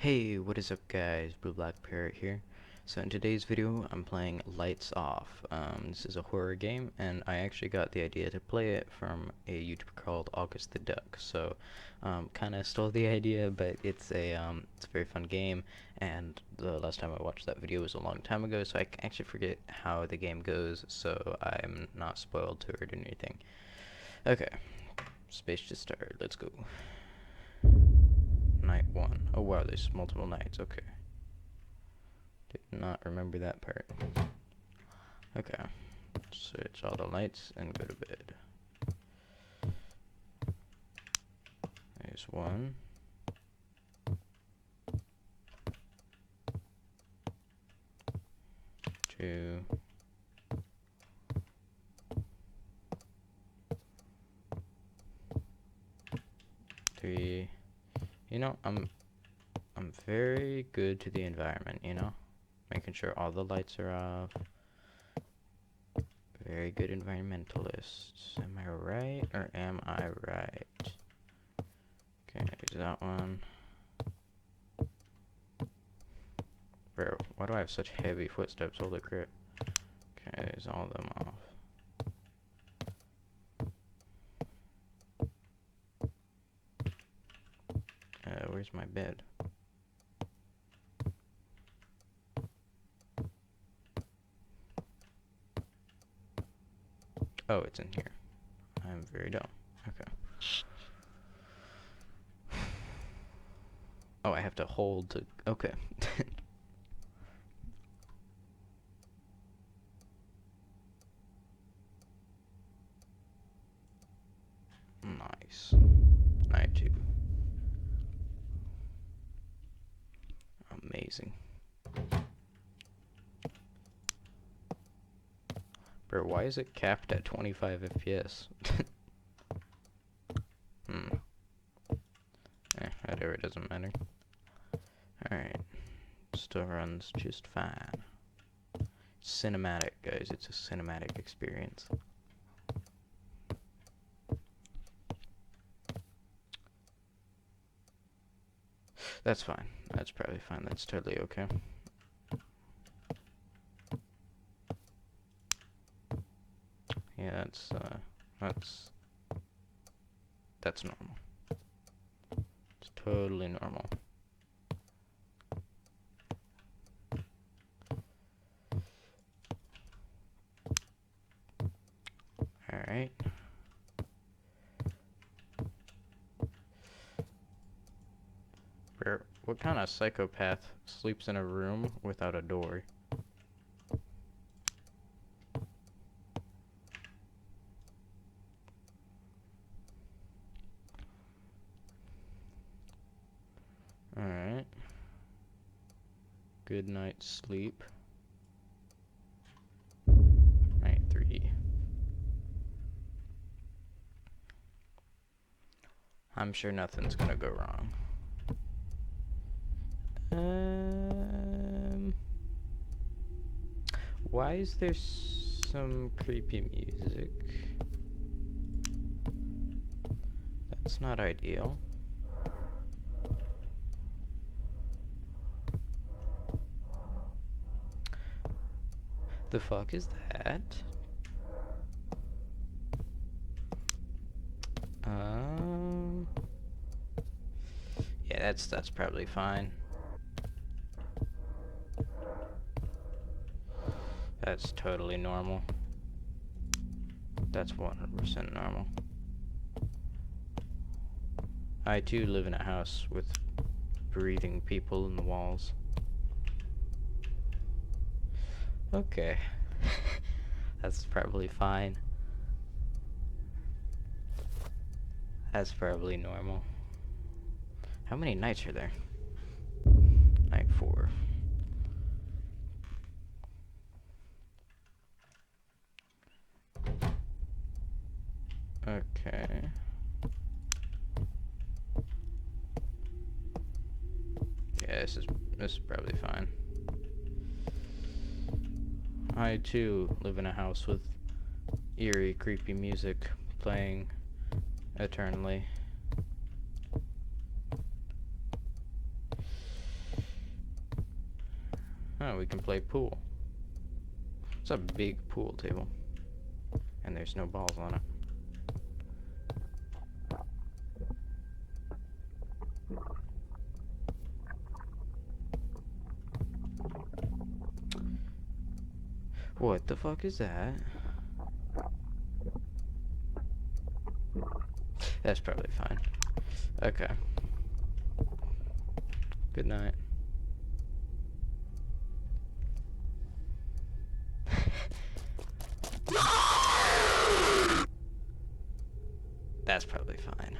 Hey, what is up guys? Blue Black Parrot here. So in today's video, I'm playing Lights Off. This is a horror game, and I actually got the idea to play it from a YouTuber called August the Duck. So, kind of stole the idea, but it's a very fun game. And the last time I watched that video was a long time ago, so I actually forget how the game goes. So I'm not spoiled to it or anything. Okay, space to start. Let's go. Night 1. Oh wow, there's multiple nights. Okay. Did not remember that part. Okay. Switch all the lights and go to bed. There's 1. 2. 3. I'm very good to the environment, making sure all the lights are off. Very good environmentalists. Am I right or am I right? Okay, there's that one. Bro, why do I have such heavy footsteps? Holy crap. Okay, there's all of them off. Where's my bed? Oh, it's in here. I'm very dumb. Okay. Oh, I have to hold to... Okay. Nice. Night 2. Amazing. Bro, why is it capped at 25 FPS? Whatever, it doesn't matter. Alright. Still runs just fine. Cinematic, guys. It's a cinematic experience. That's fine. That's probably fine. That's totally okay. Yeah, that's normal. It's totally normal. Alright. What kind of psychopath sleeps in a room without a door? Alright. Good night's sleep. Night 3. I'm sure nothing's gonna go wrong. Why is there some creepy music? That's not ideal. The fuck is that? Yeah, that's probably fine. That's totally normal. That's 100% normal. I too live in a house with breathing people in the walls. Okay. That's probably fine. That's probably normal. How many nights are there? Night 4. Okay. Yeah, this is probably fine. I too live in a house with eerie, creepy music playing eternally. Oh, we can play pool. It's a big pool table. And there's no balls on it. What the fuck is that? That's probably fine. Okay. Good night. That's probably fine.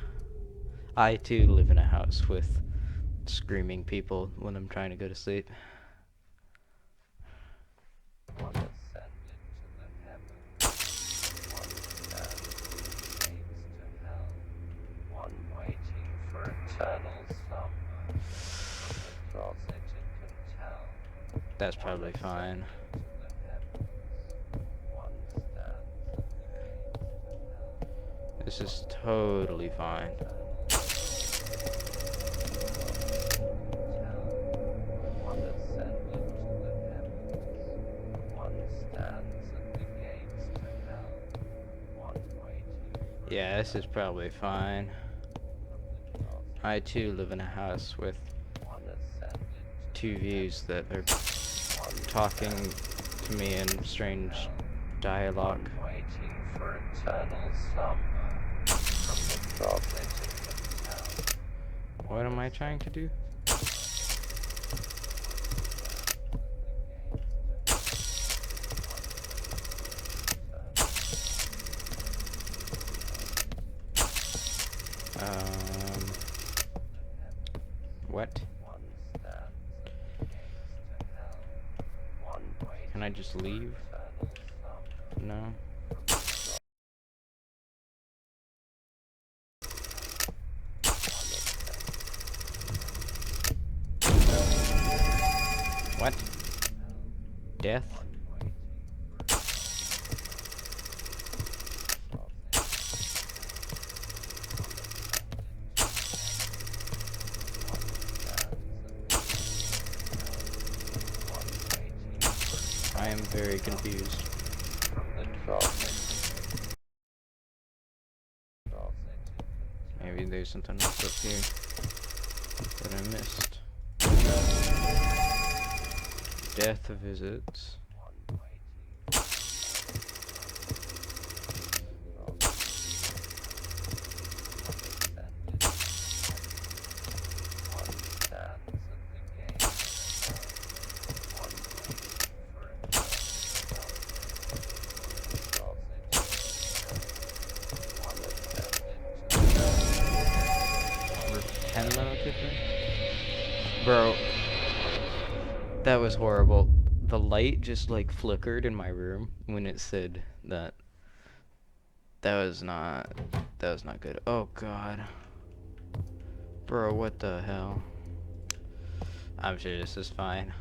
I too live in a house with screaming people when I'm trying to go to sleep. That's probably fine. This is totally fine. Yeah, this is probably fine. I too live in a house with two views that are talking to me in strange dialogue. What am I trying to do? What? Can I just leave? No. What? Death? I am very confused. Maybe there's something else up here that I missed. Death visits. Bro, that was horrible. The light just like flickered in my room when it said that. That was not good. Oh god. Bro, what the hell? I'm sure this is fine.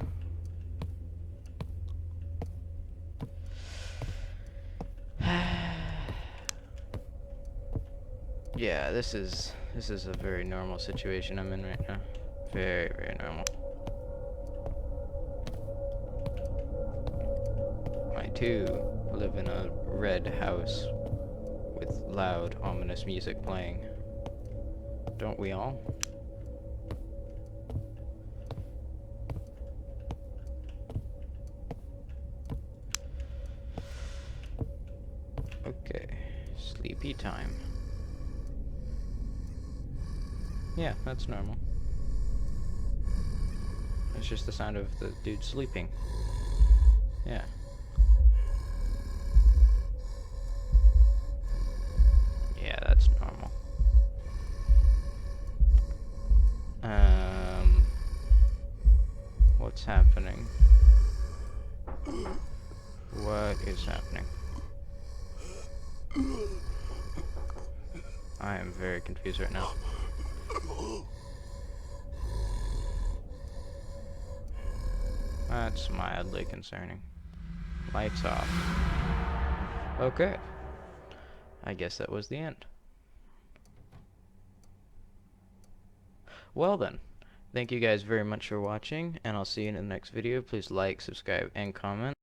Yeah, this is a very normal situation I'm in right now. Very, very normal. I too live in a red house with loud, ominous music playing. Don't we all? Okay, sleepy time. Yeah, that's normal. It's just the sound of the dude sleeping. Yeah. Yeah, that's normal. What's happening? What is happening? I am very confused right now. That's mildly concerning. Lights off. Okay. I guess that was the end. Well then, Thank you guys very much for watching, and I'll see you in the next video. Please like, subscribe, and comment.